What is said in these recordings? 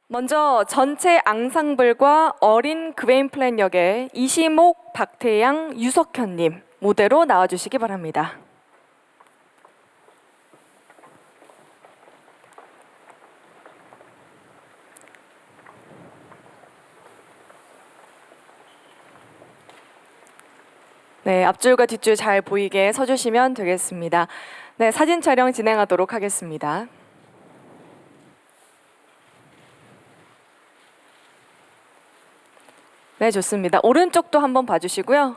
먼저 전체 앙상블과 어린 그웨인 역의 이시목, 박태양, 유석현님 무대로 나와주시기 바랍니다. 네, 앞줄과 뒷줄 잘 보이게 서주시면 되겠습니다. 네, 사진 촬영 진행하도록 하겠습니다. 네, 좋습니다. 오른쪽도 한번 봐주시고요.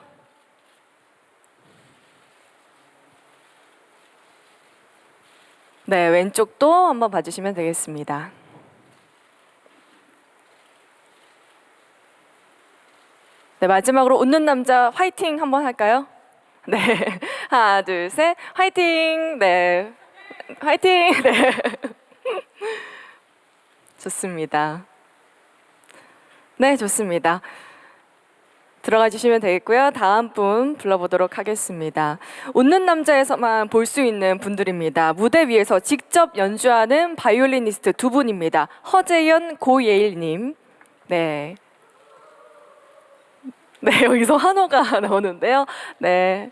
네, 왼쪽도 한번 봐주시면 되겠습니다. 네, 마지막으로 웃는 남자 화이팅 한번 할까요? 네, 하나, 둘, 셋, 화이팅! 네, 화이팅! 네, 좋습니다. 네, 좋습니다. 들어가 주시면 되겠고요. 다음 분 불러보도록 하겠습니다. 웃는 남자에서만 볼 수 있는 분들입니다. 무대 위에서 직접 연주하는 바이올리니스트 두 분입니다. 허재연, 고예일님. 네. 네, 여기서 한호가 나오는데요. 네.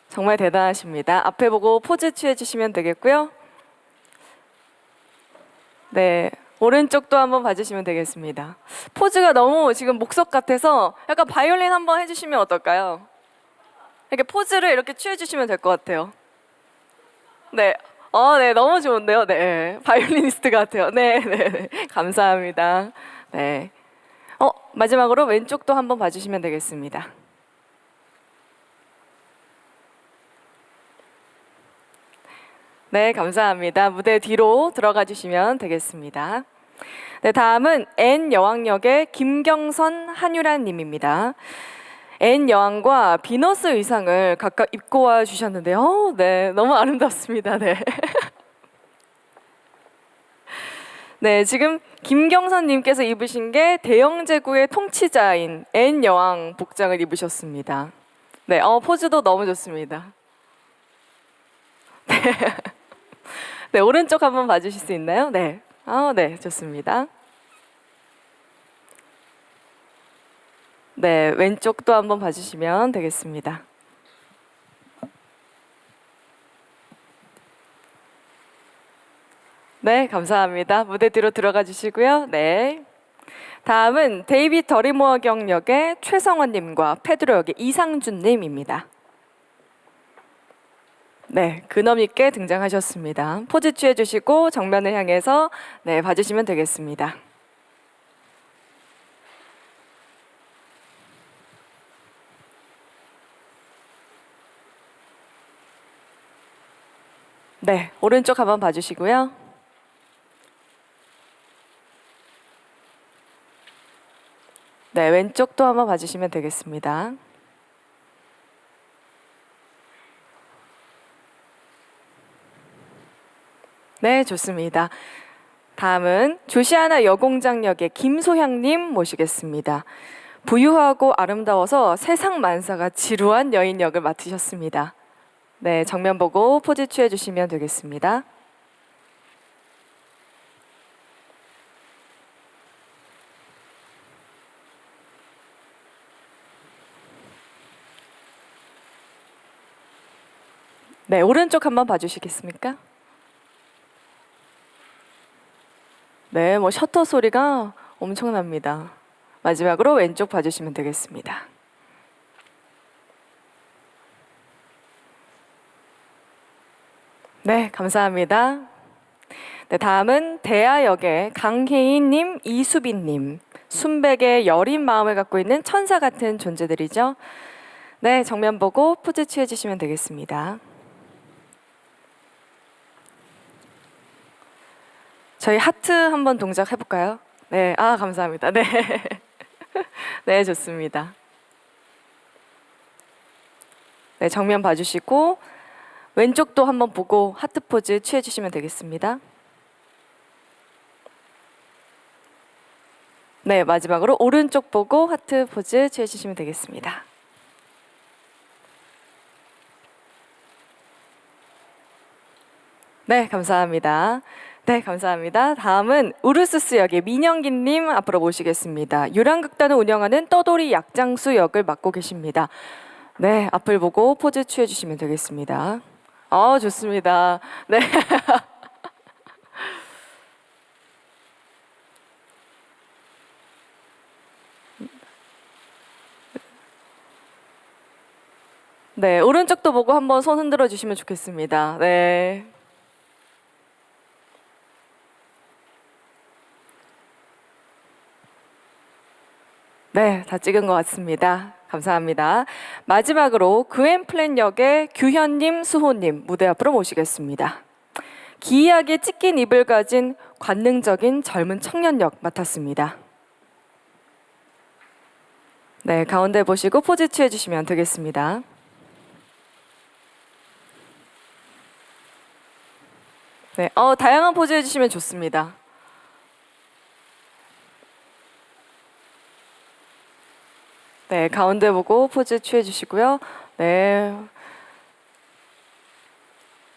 정말 대단하십니다. 앞에 보고 포즈 취해주시면 되겠고요. 네. 오른쪽도 한번 봐주시면 되겠습니다. 포즈가 너무 지금 목석 같아서 약간 바이올린 한번 해주시면 어떨까요? 이렇게 포즈를 이렇게 취해주시면 될 것 같아요. 네. 네, 너무 좋은데요. 네. 바이올리니스트 같아요. 네, 네, 네. 감사합니다. 네. 마지막으로 왼쪽도 한번 봐주시면 되겠습니다. 네, 감사합니다. 무대 뒤로 들어가 주시면 되겠습니다. 네, 다음은 N 여왕역의 김경선 한유란 님입니다. N 여왕과 비너스 의상을 각각 입고 와 주셨는데요. 네, 너무 아름답습니다. 네. 네, 지금 김경선 님께서 입으신 게 대영제구의 통치자인 N 여왕 복장을 입으셨습니다. 네, 포즈도 너무 좋습니다. 네. 네, 오른쪽 한번 봐주실 수 있나요? 네. 네, 좋습니다. 네, 왼쪽도 한번 봐주시면 되겠습니다. 네, 감사합니다. 무대 뒤로 들어가 주시고요. 네. 다음은 데이빗 더리모어 경역의 최성원님과 페드로 역의 이상준님입니다. 네, 근엄 있게 등장하셨습니다. 포즈 취해주시고 정면을 향해서 네, 봐주시면 되겠습니다. 네, 오른쪽 한번 봐주시고요. 네, 왼쪽도 한번 봐주시면 되겠습니다. 네, 좋습니다. 다음은 조시아나 여공장 역의 김소향님 모시겠습니다. 부유하고 아름다워서 세상 만사가 지루한 여인 역을 맡으셨습니다. 네, 정면 보고 포즈 취해 주시면 되겠습니다. 네, 오른쪽 한번 봐주시겠습니까? 네, 셔터 소리가 엄청납니다. 마지막으로 왼쪽 봐주시면 되겠습니다. 네, 감사합니다. 네, 다음은 대하 역의 강혜인님, 이수빈님, 순백의 여린 마음을 갖고 있는 천사 같은 존재들이죠. 네, 정면 보고 포즈 취해주시면 되겠습니다. 저희 하트 한번 동작 해볼까요? 네, 감사합니다. 네, 네, 좋습니다. 네, 정면 봐주시고 왼쪽도 한번 보고 하트 포즈 취해주시면 되겠습니다. 네, 마지막으로 오른쪽 보고 하트 포즈 취해주시면 되겠습니다. 네, 감사합니다. 네, 감사합니다. 다음은 우르스스 역의 민영기님 앞으로 모시겠습니다. 유랑극단을 운영하는 떠돌이 약장수 역을 맡고 계십니다. 네, 앞을 보고 포즈 취해주시면 되겠습니다. 좋습니다. 네. 네, 오른쪽도 보고 한번 손 흔들어 주시면 좋겠습니다. 네. 네, 다 찍은 것 같습니다. 감사합니다. 마지막으로 그앤플랜 역의 규현님, 수호님 무대 앞으로 모시겠습니다. 기이하게 찢긴 입을 가진 관능적인 젊은 청년 역 맡았습니다. 네, 가운데 보시고 포즈 취해주시면 되겠습니다. 네, 다양한 포즈 해주시면 좋습니다. 네, 가운데 보고 포즈 취해주시고요. 네,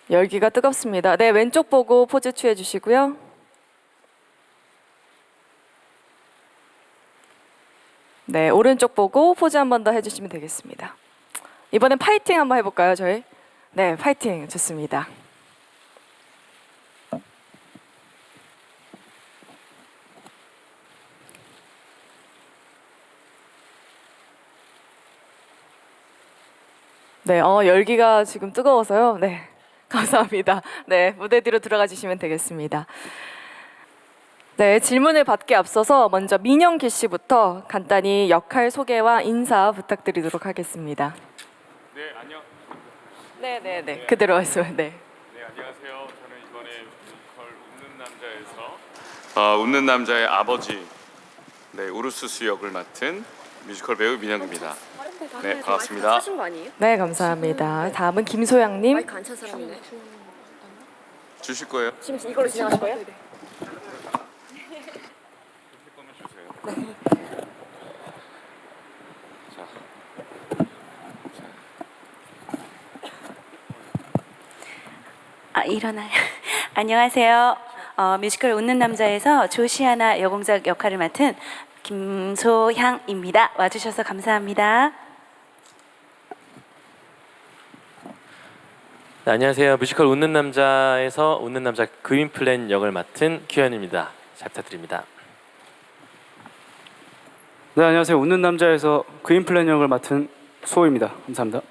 열기가 뜨겁습니다. 네, 왼쪽 보고 포즈 취해주시고요. 네, 오른쪽 보고 포즈 한 번 더 해주시면 되겠습니다. 이번엔 파이팅 한번 해볼까요, 저희? 네, 파이팅 좋습니다. 네, 열기가 지금 뜨거워서요. 네, 감사합니다. 네, 무대 뒤로 들어가 주시면 되겠습니다. 네, 질문을 받기 앞서서 먼저 민영기 씨부터 간단히 역할 소개와 인사 부탁드리도록 하겠습니다. 네, 안녕. 네. 그대로 말씀을. 네. 네, 안녕하세요. 저는 이번에 뮤지컬 웃는 남자에서 웃는 남자의 아버지, 네, 우르스스 역을 맡은 뮤지컬 배우 민영입니다. 네, 반갑습니다. 네, 감사합니다. 다음은 김소양님. 마이크 안 찬 사람이네. 주실 거예요? 지금 이걸로 진행하실 거예요? 주실 거면 주세요. 일어나요. 안녕하세요. 뮤지컬 웃는 남자에서 조시아나 여공작 역할을 맡은 김소향입니다. 와주셔서 감사합니다. 네, 안녕하세요. 뮤지컬 웃는 남자에서 웃는 남자 그윈플랜 역을 맡은 규현입니다. 잘 부탁드립니다. 네, 안녕하세요. 웃는 남자에서 그인플랜 역을 맡은 수호입니다. 감사합니다.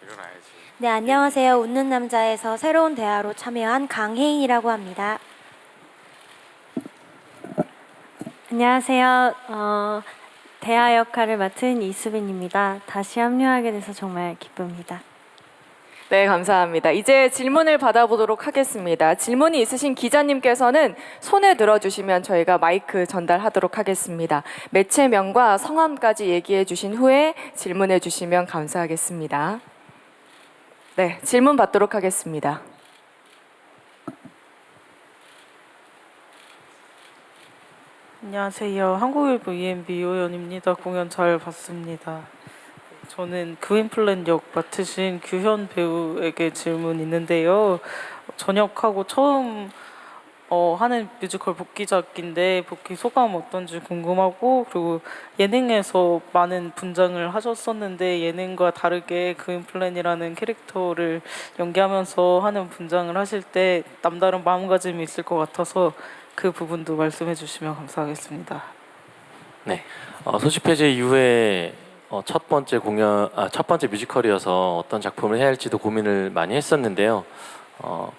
일어나야지. 네, 안녕하세요. 웃는 남자에서 새로운 대화로 참여한 강혜인이라고 합니다. 안녕하세요. 대하 역할을 맡은 이수빈입니다. 다시 합류하게 돼서 정말 기쁩니다. 네, 감사합니다. 이제 질문을 받아보도록 하겠습니다. 질문이 있으신 기자님께서는 손에 들어주시면 저희가 마이크 전달하도록 하겠습니다. 매체명과 성함까지 얘기해 주신 후에 질문해 주시면 감사하겠습니다. 네, 질문 받도록 하겠습니다. 안녕하세요. 한국일보 EMB 이호연입니다. 공연 잘 봤습니다. 저는 그윈플랜 역 맡으신 규현 배우에게 질문 있는데요. 전역하고 처음 하는 뮤지컬 복귀작인데 복귀 소감 어떤지 궁금하고, 그리고 예능에서 많은 분장을 하셨었는데 예능과 다르게 그윈플랜이라는 캐릭터를 연기하면서 하는 분장을 하실 때 남다른 마음가짐이 있을 것 같아서 그 부분도 말씀해 주시면 감사하겠습니다. 네, 소집 해제 이후에 첫 번째 뮤지컬이어서 어떤 작품을 해야 할지도 고민을 많이 했었는데요.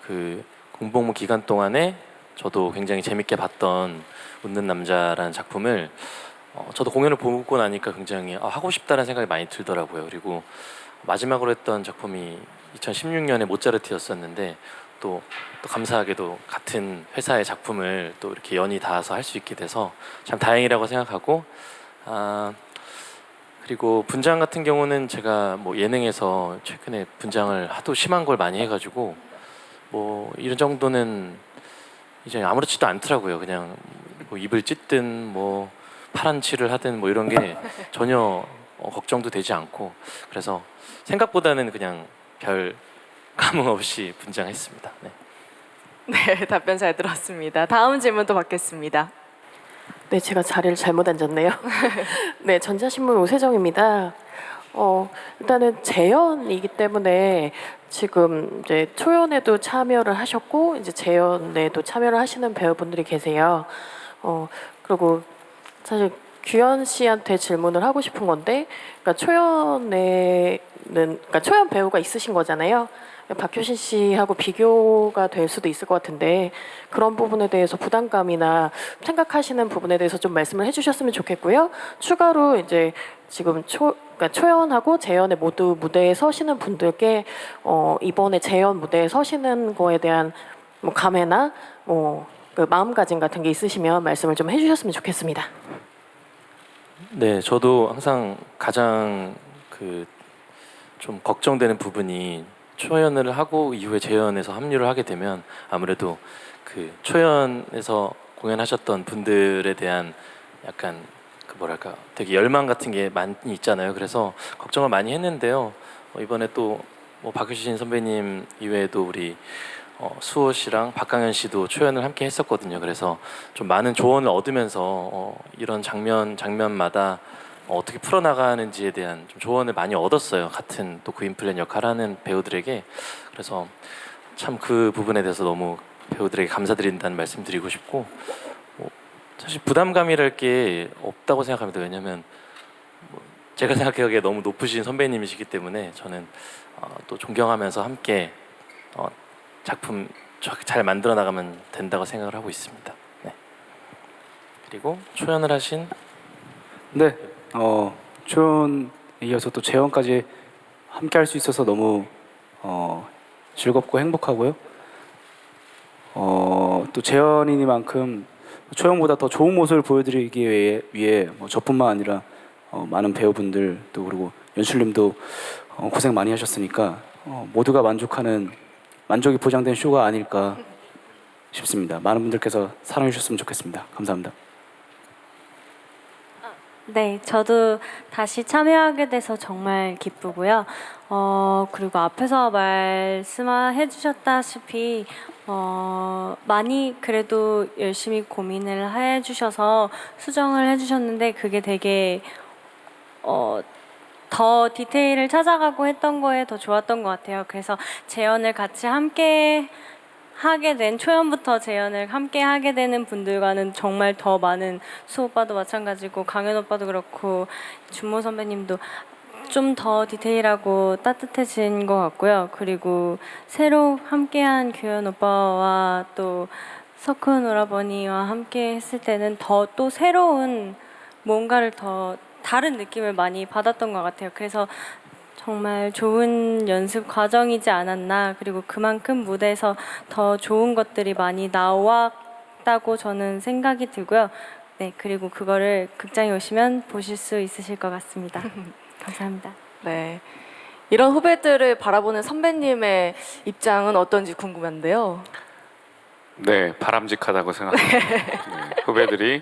그 공복무 기간 동안에 저도 굉장히 재밌게 봤던 웃는 남자라는 작품을 저도 공연을 보고 나니까 굉장히 하고 싶다는 생각이 많이 들더라고요. 그리고 마지막으로 했던 작품이 2016년에 모차르트였었는데 또 감사하게도 같은 회사의 작품을 또 이렇게 연이 닿아서 할 수 있게 돼서 참 다행이라고 생각하고, 그리고 분장 같은 경우는 제가 뭐 예능에서 최근에 분장을 하도 심한 걸 많이 해가지고 뭐 이런 정도는 이제 아무렇지도 않더라고요. 그냥 뭐 입을 찢든 뭐 파란 칠을 하든 뭐 이런 게 전혀 걱정도 되지 않고, 그래서 생각보다는 그냥 별 감흥 없이 분장했습니다. 네. 네, 답변 잘 들었습니다. 다음 질문 또 받겠습니다. 네, 제가 자리를 잘못 앉았네요. 네, 전자신문 오세정입니다. 일단은 재연이기 때문에 지금 이제 초연에도 참여를 하셨고 이제 재연에도 참여를 하시는 배우분들이 계세요. 그리고 사실 규현 씨한테 질문을 하고 싶은 건데, 그러니까 그러니까 초연 배우가 있으신 거잖아요. 박효신 씨하고 비교가 될 수도 있을 것 같은데 그런 부분에 대해서 부담감이나 생각하시는 부분에 대해서 좀 말씀을 해주셨으면 좋겠고요. 추가로 이제 지금 그러니까 초연하고 재연에 모두 무대에 서시는 분들께 이번에 재연 무대에 서시는 거에 대한 뭐 감회나 그 마음가짐 같은 게 있으시면 말씀을 좀 해주셨으면 좋겠습니다. 네, 저도 항상 가장 좀 걱정되는 부분이 초연을 하고 이후에 재연에서 합류를 하게 되면 아무래도 그 초연에서 공연하셨던 분들에 대한 약간 뭐랄까 되게 열망 같은 게 많이 있잖아요. 그래서 걱정을 많이 했는데요. 이번에 또 뭐 박효신 선배님 이외에도 우리 수호 씨랑 박강현 씨도 초연을 함께 했었거든요. 그래서 좀 많은 조언을 얻으면서 이런 장면마다 어떻게 풀어나가는지에 대한 좀 조언을 많이 얻었어요. 같은 또 구인플랜 역할하는 배우들에게. 그래서 참 그 부분에 대해서 너무 배우들에게 감사드린다는 말씀 드리고 싶고, 사실 부담감이랄 게 없다고 생각합니다. 왜냐하면 제가 생각하기에 너무 높으신 선배님이시기 때문에 저는 또 존경하면서 함께 작품 잘 만들어 나가면 된다고 생각을 하고 있습니다. 네. 그리고 초연을 하신 네, 초연에 이어서 또 재연까지 함께 할 수 있어서 너무 즐겁고 행복하고요. 또 재연이니만큼 초연보다 더 좋은 모습을 보여드리기 위해 뭐 저뿐만 아니라 많은 배우분들 또 그리고 연출님도 고생 많이 하셨으니까 모두가 만족이 보장된 쇼가 아닐까 싶습니다. 많은 분들께서 사랑해 주셨으면 좋겠습니다. 감사합니다. 네, 저도 다시 참여하게 돼서 정말 기쁘고요. 그리고 앞에서 말씀해 주셨다시피 많이 그래도 열심히 고민을 해 주셔서 수정을 해 주셨는데 그게 되게 더 디테일을 찾아가고 했던 거에 더 좋았던 것 같아요. 그래서 재연을 같이 함께 하게 된 초연부터 재연을 함께 하게 되는 분들과는 정말 더 많은 수 오빠도 마찬가지고 강현 오빠도 그렇고 준모 선배님도 좀 더 디테일하고 따뜻해진 것 같고요. 그리고 새로 함께한 규현 오빠와 또 석훈 오라버니와 함께 했을 때는 더 또 새로운 뭔가를 더 다른 느낌을 많이 받았던 것 같아요. 그래서 정말 좋은 연습 과정이지 않았나. 그리고 그만큼 무대에서 더 좋은 것들이 많이 나왔다고 저는 생각이 들고요. 네, 그리고 그거를 극장에 오시면 보실 수 있으실 것 같습니다. 감사합니다. 네, 이런 후배들을 바라보는 선배님의 입장은 어떤지 궁금한데요. 네, 바람직하다고 생각합니다. 네, 후배들이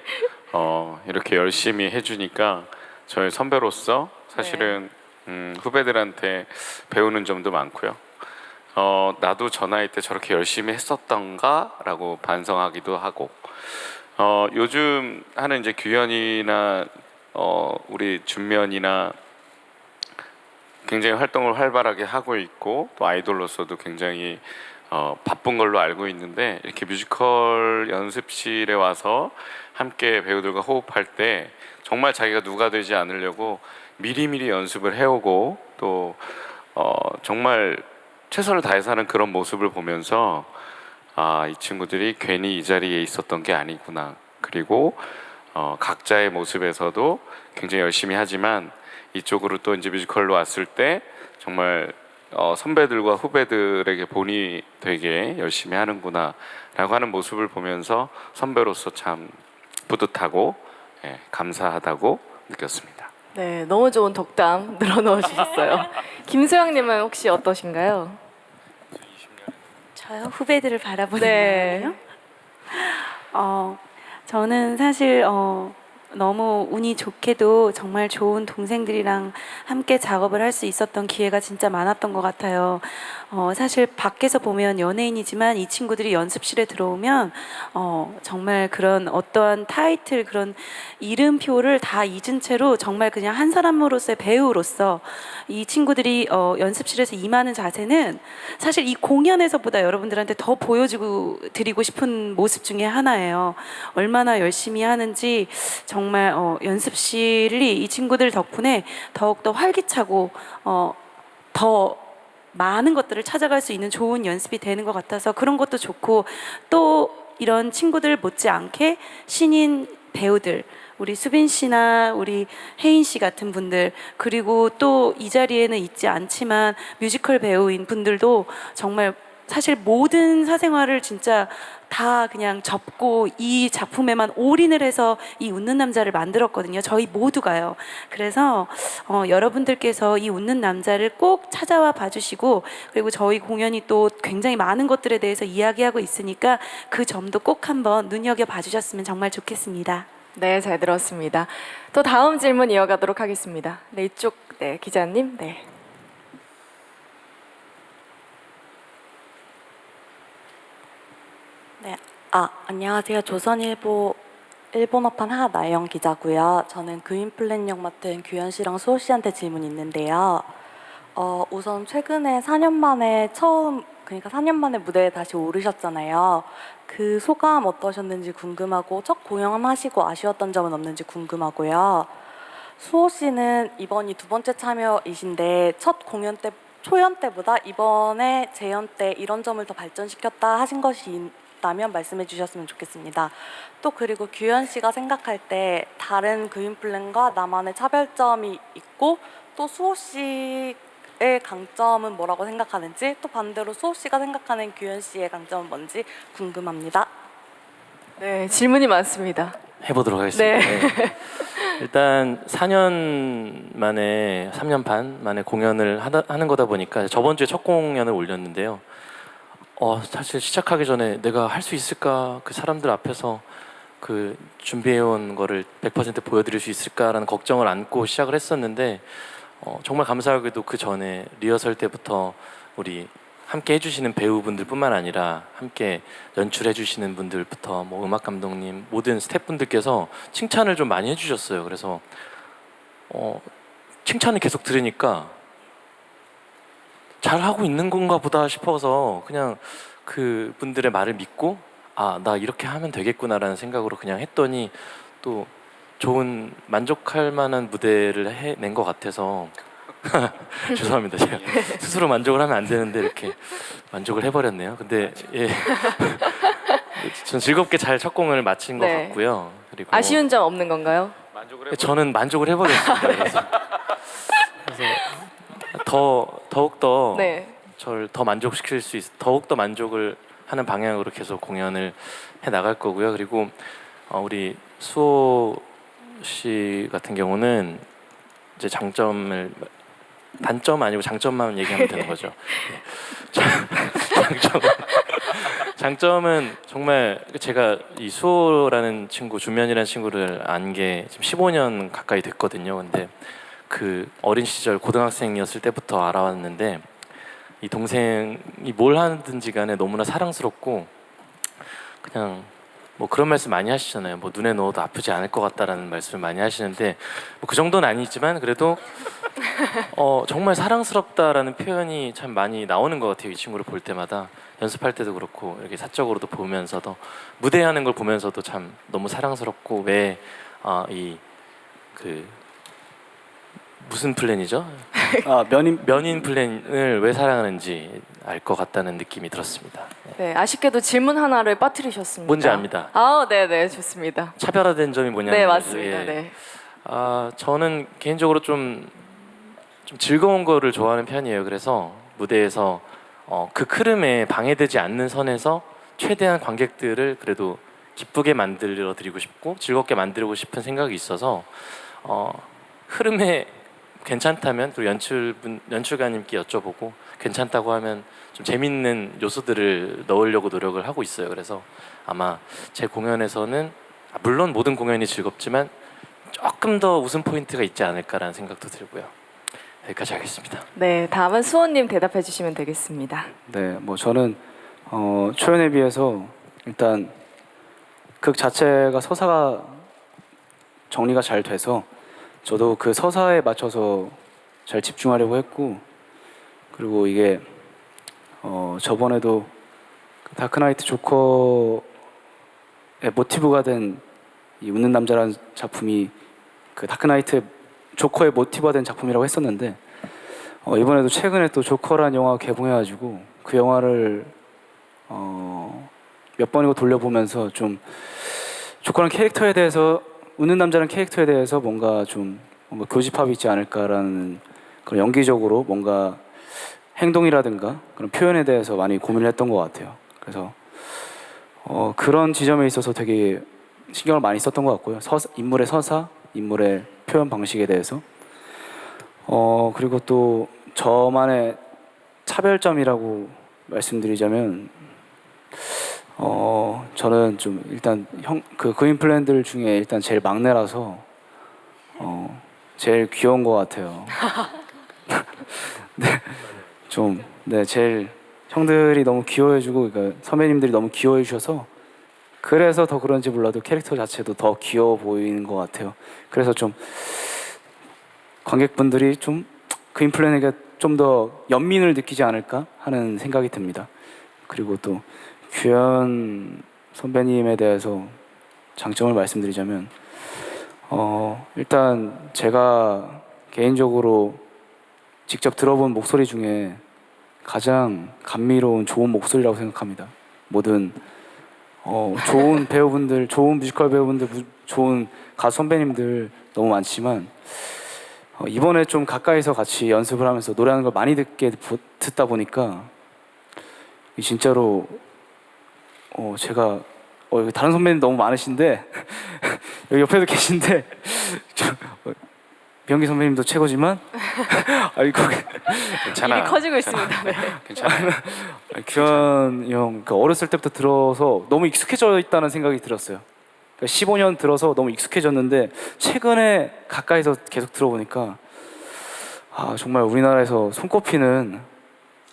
이렇게 열심히 해주니까 저희 선배로서 사실은 후배들한테 배우는 점도 많고요. 나도 저 나이 때 저렇게 열심히 했었던가라고 반성하기도 하고, 요즘 하는 이제 규현이나 우리 준면이나 굉장히 활동을 활발하게 하고 있고 또 아이돌로서도 굉장히 바쁜 걸로 알고 있는데 이렇게 뮤지컬 연습실에 와서 함께 배우들과 호흡할 때 정말 자기가 누가 되지 않으려고 미리미리 연습을 해오고 또 정말 최선을 다해서 하는 그런 모습을 보면서 이 친구들이 괜히 이 자리에 있었던 게 아니구나. 그리고 각자의 모습에서도 굉장히 열심히 하지만 이쪽으로 또 이제 뮤지컬로 왔을 때 정말 선배들과 후배들에게 본이 되게 열심히 하는구나 라고 하는 모습을 보면서 선배로서 참 뿌듯하고 감사하다고 느꼈습니다. 네, 너무 좋은 덕담 늘어놓으셨어요. 김수영님은 혹시 어떠신가요? 저요? 후배들을 바라보는 네. 거예요? 저는 사실 너무 운이 좋게도 정말 좋은 동생들이랑 함께 작업을 할 수 있었던 기회가 진짜 많았던 것 같아요. 사실 밖에서 보면 연예인이지만 이 친구들이 연습실에 들어오면 정말 그런 어떠한 타이틀, 그런 이름표를 다 잊은 채로 정말 그냥 한 사람으로서의 배우로서 이 친구들이 연습실에서 임하는 자세는 사실 이 공연에서보다 여러분들한테 더 보여주고 드리고 싶은 모습 중에 하나예요. 얼마나 열심히 하는지 정말 연습실이 이 친구들 덕분에 더욱더 활기차고 더 많은 것들을 찾아갈 수 있는 좋은 연습이 되는 것 같아서 그런 것도 좋고, 또 이런 친구들 못지않게 신인 배우들, 우리 수빈 씨나 우리 혜인 씨 같은 분들, 그리고 또 이 자리에는 있지 않지만 뮤지컬 배우인 분들도 정말 사실 모든 사생활을 진짜 다 그냥 접고 이 작품에만 올인을 해서 이 웃는 남자를 만들었거든요. 저희 모두가요. 그래서 여러분들께서 이 웃는 남자를 꼭 찾아와 봐주시고, 그리고 저희 공연이 또 굉장히 많은 것들에 대해서 이야기하고 있으니까 그 점도 꼭 한번 눈여겨 봐주셨으면 정말 좋겠습니다. 네, 잘 들었습니다. 또 다음 질문 이어가도록 하겠습니다. 네, 이쪽 네, 기자님. 네. 네, 안녕하세요. 조선일보 일본어판 하나영 기자고요. 저는 그윈플랜 역 맡은 규현 씨랑 수호 씨한테 질문이 있는데요. 우선 최근에 4년 만에 그러니까 4년 만에 무대에 다시 오르셨잖아요. 그 소감 어떠셨는지 궁금하고, 첫 공연 하시고 아쉬웠던 점은 없는지 궁금하고요. 수호 씨는 이번이 두 번째 참여이신데 첫 공연 때, 초연 때보다 이번에 재연 때 이런 점을 더 발전시켰다 하신 것이 있다면 말씀해 주셨으면 좋겠습니다. 또 그리고 규현 씨가 생각할 때 다른 그윈플랜과 나만의 차별점이 있고, 또 수호 씨의 강점은 뭐라고 생각하는지, 또 반대로 수호 씨가 생각하는 규현 씨의 강점은 뭔지 궁금합니다. 네, 질문이 많습니다. 해보도록 하겠습니다. 네. 네. 일단 4년 만에 3년 반 만에 공연을 하는 거다 보니까 저번 주에 첫 공연을 올렸는데요. 사실 시작하기 전에 내가 할 수 있을까, 그 사람들 앞에서 그 준비해온 거를 100% 보여드릴 수 있을까라는 걱정을 안고 시작을 했었는데, 정말 감사하게도 그 전에 리허설 때부터 우리 함께 해주시는 배우분들뿐만 아니라 함께 연출해주시는 분들부터 뭐 음악 감독님, 모든 스태프분들께서 칭찬을 좀 많이 해주셨어요. 그래서 칭찬을 계속 들으니까 잘 하고 있는 건가 보다 싶어서 그냥 그 분들의 말을 믿고 나 이렇게 하면 되겠구나라는 생각으로 그냥 했더니 또 좋은 만족할 만한 무대를 해낸 것 같아서 죄송합니다. 제가 스스로 만족을 하면 안 되는데 이렇게 만족을 해버렸네요. 근데 예, 전 즐겁게 잘 첫 공을 마친 것 네. 같고요. 그리고 아쉬운 점 없는 건가요? 저는 만족을 해버렸습니다. 그래서 더욱더 네. 저를 더 만족시킬 수 더욱더 만족을 하는 방향으로 계속 공연을 해 나갈 거고요. 그리고 우리 수호 씨 같은 경우는 이제 단점 아니고 장점만 얘기하면 되는 거죠. 네. 장점은 정말 제가 이 수호라는 친구, 준면이라는 친구를 안 게 지금 15년 가까이 됐거든요. 근데 그 어린 시절 고등학생이었을 때부터 알아왔는데, 이 동생이 뭘 하든지 간에 너무나 사랑스럽고, 그냥 뭐 그런 말씀 많이 하시잖아요. 뭐 눈에 넣어도 아프지 않을 것 같다라는 말씀을 많이 하시는데, 뭐 그 정도는 아니지만 그래도 정말 사랑스럽다라는 표현이 참 많이 나오는 것 같아요. 이 친구를 볼 때마다 연습할 때도 그렇고 이렇게 사적으로도 보면서도, 무대하는 걸 보면서도 참 너무 사랑스럽고, 왜 무슨 플랜이죠? 면인 플랜을 왜 사랑하는지 알 것 같다는 느낌이 들었습니다. 네, 아쉽게도 질문 하나를 빠뜨리셨습니다. 뭔지 압니다. 네, 좋습니다. 차별화된 점이 뭐냐면, 네, 맞습니다. 예. 네. 저는 개인적으로 좀 즐거운 거를 좋아하는 편이에요. 그래서 무대에서 그 흐름에 방해되지 않는 선에서 최대한 관객들을 그래도 기쁘게 만들어 드리고 싶고 즐겁게 만들고 싶은 생각이 있어서 흐름에 괜찮다면, 그리고 연출가님께 여쭤보고 괜찮다고 하면 좀 재밌는 요소들을 넣으려고 노력을 하고 있어요. 그래서 아마 제 공연에서는 물론 모든 공연이 즐겁지만 조금 더 웃음 포인트가 있지 않을까라는 생각도 들고요. 여기까지 하겠습니다. 네, 다음은 수호님 대답해 주시면 되겠습니다. 네, 뭐 저는 초연에 비해서 일단 극 자체가 서사가 정리가 잘 돼서 저도 그 서사에 맞춰서 잘 집중하려고 했고, 그리고 이게 저번에도 그 다크나이트 조커의 모티브가 된 이 웃는 남자라는 작품이 그 다크나이트 조커의 모티브가 된 작품이라고 했었는데, 이번에도 최근에 또 조커라는 영화 개봉해가지고 그 영화를 몇 번이고 돌려보면서 좀 조커라는 캐릭터에 대해서, 웃는 남자라는 캐릭터에 대해서 뭔가 교집합이 있지 않을까라는 그런 연기적으로 뭔가 행동이라든가 그런 표현에 대해서 많이 고민을 했던 것 같아요. 그래서 그런 지점에 있어서 되게 신경을 많이 썼던 것 같고요. 인물의 서사, 인물의 표현 방식에 대해서. 그리고 또 저만의 차별점이라고 말씀드리자면, 저는 좀 일단 그인 플랜들 중에 일단 제일 막내라서 제일 귀여운 것 같아요. 제일 형들이 너무 귀여워해주고, 그러니까 선배님들이 너무 귀여워해주셔서 그래서 더 그런지 몰라도 캐릭터 자체도 더 귀여워 보이는 것 같아요. 그래서 좀 관객분들이 좀 그인 플랜에게 좀 더 연민을 느끼지 않을까 하는 생각이 듭니다. 그리고 또 규현 선배님에 대해서 장점을 말씀드리자면, 일단 제가 개인적으로 직접 들어본 목소리 중에 가장 감미로운 좋은 목소리라고 생각합니다. 모든 좋은 배우분들, 좋은 뮤지컬 배우분들, 좋은 가수 선배님들 너무 많지만 이번에 좀 가까이서 같이 연습을 하면서 노래하는 걸 많이 듣다 보니까 진짜로 제가 여기 다른 선배님 너무 많으신데 여기 옆에도 계신데 비영기 선배님도 최고지만 아이고 괜찮아요. 일이 커지고 있습니다. 네. 괜찮아요. 규현 형 어렸을 때부터 들어서 너무 익숙해져 있다는 생각이 들었어요. 그러니까 15년 들어서 너무 익숙해졌는데 최근에 가까이서 계속 들어보니까 정말 우리나라에서 손꼽히는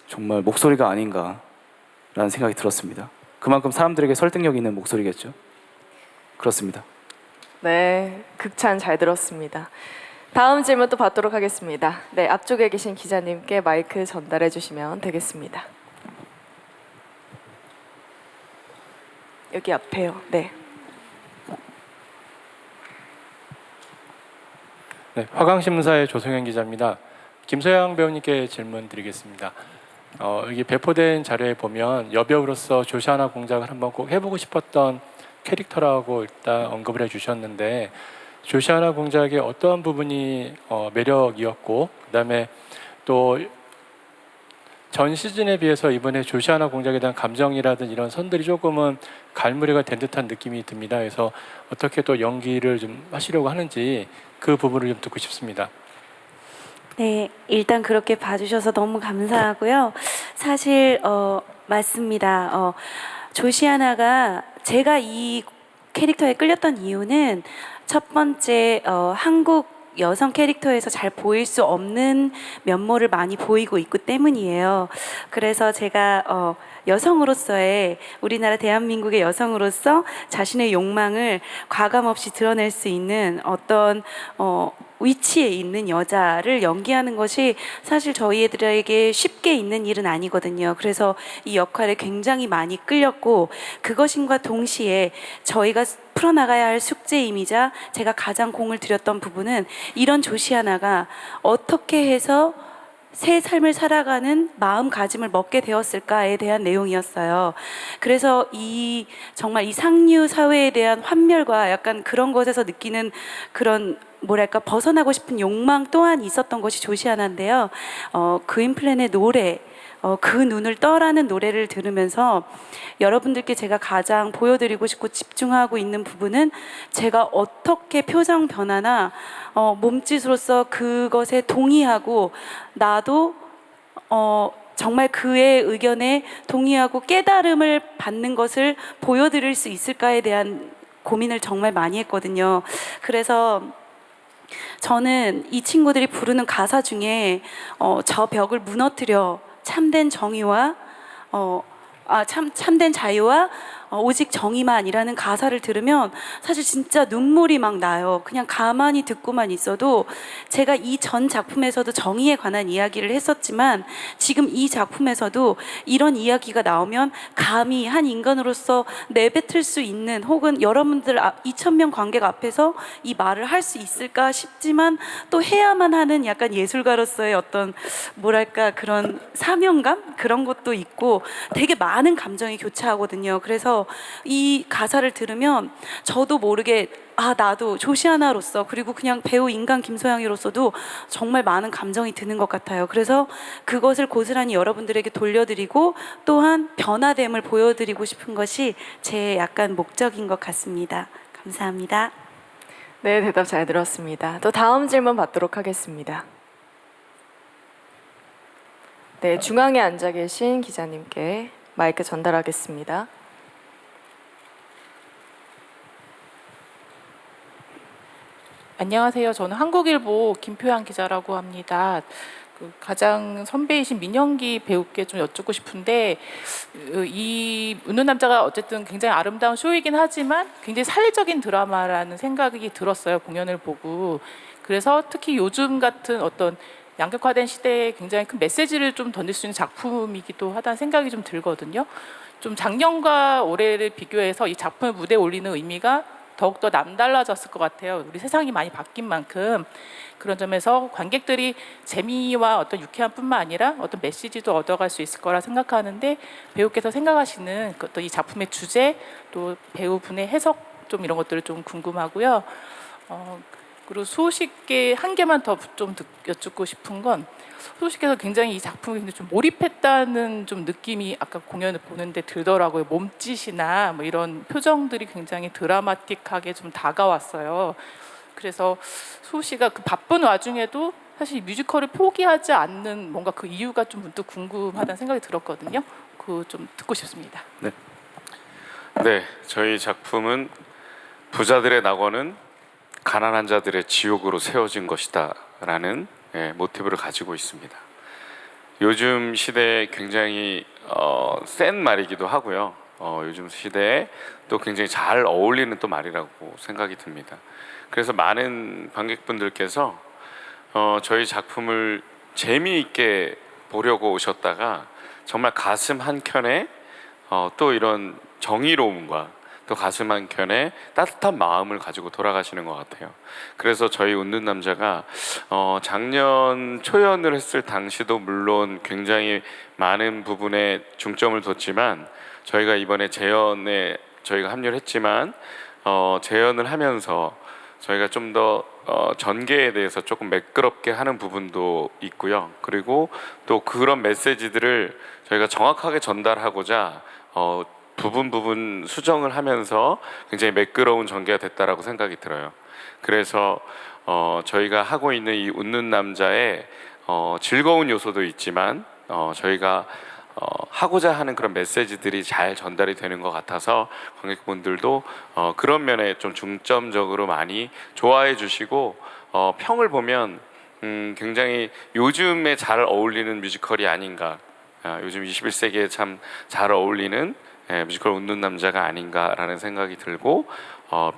정말 목소리가 아닌가라는 생각이 들었습니다. 그만큼 사람들에게 설득력 있는 목소리겠죠. 그렇습니다. 네, 극찬 잘 들었습니다. 다음 질문 또 받도록 하겠습니다. 네, 앞쪽에 계신 기자님께 마이크 전달해 주시면 되겠습니다. 여기 앞에요. 네. 네, 화강신문사의 조성현 기자입니다. 김서영 배우님께 질문 드리겠습니다. 여기 배포된 자료에 보면 여배우로서 조시아나 공작을 한번 꼭 해보고 싶었던 캐릭터라고 일단 언급을 해주셨는데, 조시아나 공작의 어떠한 부분이 매력이었고, 그다음에 또 전 시즌에 비해서 이번에 조시아나 공작에 대한 감정이라든 이런 선들이 조금은 갈무리가 된 듯한 느낌이 듭니다. 그래서 어떻게 또 연기를 좀 하시려고 하는지 그 부분을 좀 듣고 싶습니다. 네, 일단 그렇게 봐주셔서 너무 감사하고요. 사실 맞습니다. 조시아나가 제가 이 캐릭터에 끌렸던 이유는 첫 번째 한국 여성 캐릭터에서 잘 보일 수 없는 면모를 많이 보이고 있기 때문이에요. 그래서 제가 여성으로서의, 우리나라 대한민국의 여성으로서 자신의 욕망을 과감없이 드러낼 수 있는 어떤 위치에 있는 여자를 연기하는 것이 사실 저희들에게 쉽게 있는 일은 아니거든요. 그래서 이 역할에 굉장히 많이 끌렸고, 그것인과 동시에 저희가 풀어나가야 할 숙제임이자 제가 가장 공을 들였던 부분은 이런 조시아나가 어떻게 해서 새 삶을 살아가는 마음가짐을 먹게 되었을까에 대한 내용이었어요. 그래서 정말 이 상류 사회에 대한 환멸과 약간 그런 것에서 느끼는 그런 뭐랄까 벗어나고 싶은 욕망 또한 있었던 것이 조시아나인데요. 그인 플랜의 노래, 그 눈을 떠라는 노래를 들으면서 여러분들께 제가 가장 보여드리고 싶고 집중하고 있는 부분은 제가 어떻게 표정 변화나 몸짓으로서 그것에 동의하고 나도 정말 그의 의견에 동의하고 깨달음을 받는 것을 보여드릴 수 있을까에 대한 고민을 정말 많이 했거든요. 그래서 저는 이 친구들이 부르는 가사 중에 저 벽을 무너뜨려 참된 정의와 참된 자유와 오직 정의만이라는 가사를 들으면 사실 진짜 눈물이 막 나요. 그냥 가만히 듣고만 있어도 제가 이 전 작품에서도 정의에 관한 이야기를 했었지만 지금 이 작품에서도 이런 이야기가 나오면 감히 한 인간으로서 내뱉을 수 있는, 혹은 여러분들 2,000명 관객 앞에서 이 말을 할 수 있을까 싶지만 또 해야만 하는 약간 예술가로서의 어떤 뭐랄까 그런 사명감? 그런 것도 있고 되게 많은 감정이 교차하거든요. 그래서 이 가사를 들으면 저도 모르게 나도 조시아나로서, 그리고 그냥 배우 인간 김소영이로서도 정말 많은 감정이 드는 것 같아요. 그래서 그것을 고스란히 여러분들에게 돌려드리고 또한 변화됨을 보여드리고 싶은 것이 제 약간 목적인 것 같습니다. 감사합니다. 네, 대답 잘 들었습니다. 또 다음 질문 받도록 하겠습니다. 네, 중앙에 앉아 계신 기자님께 마이크 전달하겠습니다. 안녕하세요. 저는 한국일보 김표양 기자라고 합니다. 가장 선배이신 민영기 배우께 좀 여쭙고 싶은데, 이 웃는 남자가 어쨌든 굉장히 아름다운 쇼이긴 하지만 굉장히 사회적인 드라마라는 생각이 들었어요, 공연을 보고. 그래서 특히 요즘 같은 어떤 양극화된 시대에 굉장히 큰 메시지를 좀 던질 수 있는 작품이기도 하다는 생각이 좀 들거든요. 좀 작년과 올해를 비교해서 이 작품을 무대에 올리는 의미가 더욱더 남달라졌을 것 같아요. 우리 세상이 많이 바뀐 만큼. 그런 점에서 관객들이 재미와 어떤 유쾌함뿐만 아니라 어떤 메시지도 얻어갈 수 있을 거라 생각하는데, 배우께서 생각하시는 어떤 이 작품의 주제, 또 배우분의 해석 좀 이런 것들을 좀 궁금하고요. 그리고 수호씨께 한 개만 더 좀 여쭙고 싶은 건, 수호씨께서 굉장히 이 작품에 굉장히 좀 몰입했다는 좀 느낌이 아까 공연을 보는데 들더라고요. 몸짓이나 뭐 이런 표정들이 굉장히 드라마틱하게 좀 다가왔어요. 그래서 수호씨가 그 바쁜 와중에도 사실 뮤지컬을 포기하지 않는 뭔가 그 이유가 좀 문득 궁금하다는 생각이 들었거든요. 그거 좀 듣고 싶습니다. 네, 저희 작품은 부자들의 낙원은 가난한 자들의 지옥으로 세워진 것이다라는 모티브를 가지고 있습니다. 요즘 시대에 굉장히 센 말이기도 하고요. 요즘 시대에 또 굉장히 잘 어울리는 또 말이라고 생각이 듭니다. 그래서 많은 관객분들께서 저희 작품을 재미있게 보려고 오셨다가 정말 가슴 한켠에 또 이런 정의로움과 또 가슴 한켠에 따뜻한 마음을 가지고 돌아가시는 것 같아요. 그래서 저희 웃는 남자가 작년 초연을 했을 당시도 물론 굉장히 많은 부분에 중점을 뒀지만, 저희가 이번에 재연에 저희가 합류를 했지만 재연을 하면서 저희가 좀 더 전개에 대해서 조금 매끄럽게 하는 부분도 있고요. 그리고 또 그런 메시지들을 저희가 정확하게 전달하고자 부분 수정을 하면서 굉장히 매끄러운 전개가 됐다라고 생각이 들어요. 그래서 저희가 하고 있는 이 웃는 남자의 즐거운 요소도 있지만 저희가 하고자 하는 그런 메시지들이 잘 전달이 되는 것 같아서 관객분들도 그런 면에 좀 중점적으로 많이 좋아해 주시고, 평을 보면 굉장히 요즘에 잘 어울리는 뮤지컬이 아닌가, 요즘 21세기에 참 잘 어울리는 뮤지컬 웃는 남자가 아닌가라는 생각이 들고,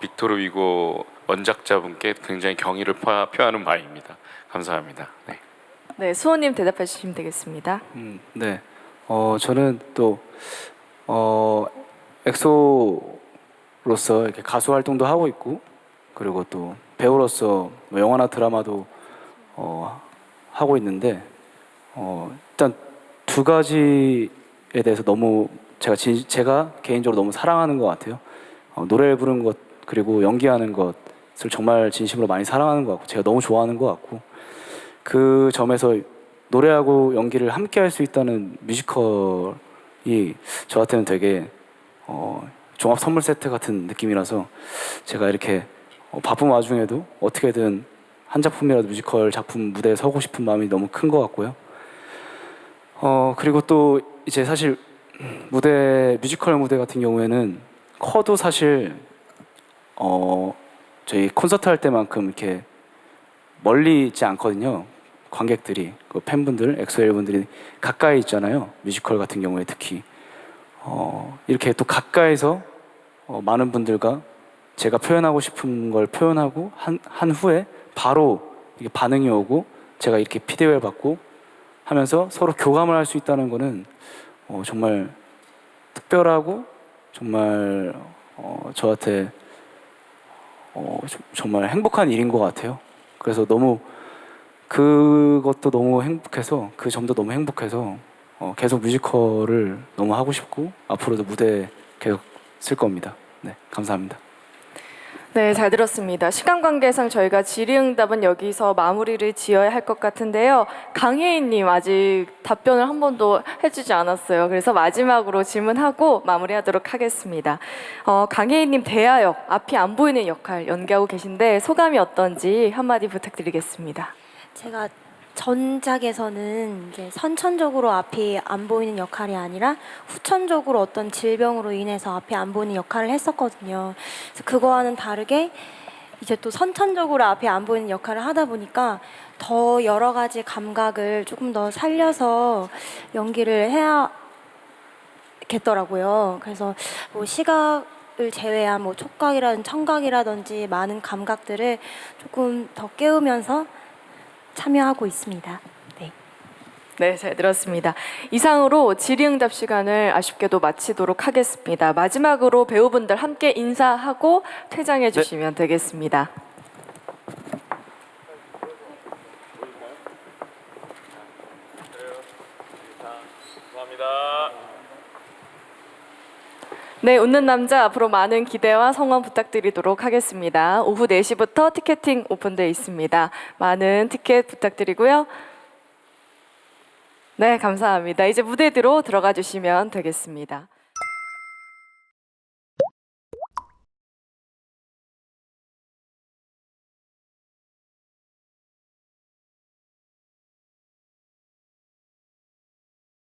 빅토르 위고 원작자분께 굉장히 경의를 표하는 바입니다. 감사합니다. 네, 수호님 대답해 주시면 되겠습니다. 네. 저는 또 엑소로서 이렇게 가수 활동도 하고 있고, 그리고 또 배우로서 뭐 영화나 드라마도 하고 있는데, 일단 두 가지에 대해서 너무 제가 개인적으로 너무 사랑하는 것 같아요. 노래를 부르는 것 그리고 연기하는 것을 정말 진심으로 많이 사랑하는 것 같고, 제가 너무 좋아하는 것 같고, 그 점에서 노래하고 연기를 함께 할 수 있다는 뮤지컬이 저한테는 되게 종합 선물 세트 같은 느낌이라서, 제가 이렇게 바쁜 와중에도 어떻게든 한 작품이라도 뮤지컬 작품 무대에 서고 싶은 마음이 너무 큰 것 같고요. 그리고 또 이제 사실 뮤지컬 무대 같은 경우에는 커도 사실 저희 콘서트 할 때만큼 이렇게 멀리 있지 않거든요. 관객들이, 그 팬분들, 엑소엘 분들이 가까이 있잖아요. 뮤지컬 같은 경우에 특히 이렇게 또 가까이서 많은 분들과 제가 표현하고 싶은 걸 표현하고 한 후에 바로 이게 반응이 오고 제가 이렇게 피드백을 받고 하면서 서로 교감을 할 수 있다는 거는 정말 특별하고 정말 저한테 정말 행복한 일인 것 같아요. 그래서 너무 그것도 너무 행복해서 그 점도 너무 행복해서 계속 뮤지컬을 너무 하고 싶고 앞으로도 무대 계속 쓸 겁니다. 네, 감사합니다. 네, 잘 들었습니다. 시간 관계상 저희가 질의응답은 여기서 마무리를 지어야 할 것 같은데요. 강혜인님 아직 답변을 한 번도 해주지 않았어요. 그래서 마지막으로 질문하고 마무리하도록 하겠습니다. 강혜인님 대하역, 앞이 안 보이는 역할 연기하고 계신데 소감이 어떤지 한마디 부탁드리겠습니다. 제가 전작에서는 이제 선천적으로 앞이 안 보이는 역할이 아니라 후천적으로 어떤 질병으로 인해서 앞이 안 보이는 역할을 했었거든요. 그래서 그거와는 다르게 이제 또 선천적으로 앞이 안 보이는 역할을 하다 보니까 더 여러 가지 감각을 조금 더 살려서 연기를 해야겠더라고요. 그래서 뭐 시각을 제외한 뭐 촉각이라든지 청각이라든지 많은 감각들을 조금 더 깨우면서 참여하고 있습니다. 네. 네, 잘 들었습니다. 이상으로 질의응답 시간을 아쉽게도 마치도록 하겠습니다. 마지막으로 배우분들 함께 인사하고 퇴장해 주시면 되겠습니다. 감사합니다. 네, 웃는 남자 앞으로 많은 기대와 성원 부탁드리도록 하겠습니다. 오후 4시부터 티켓팅 오픈되어 있습니다. 많은 티켓 부탁드리고요. 네, 감사합니다. 이제 무대 뒤로 들어가 주시면 되겠습니다.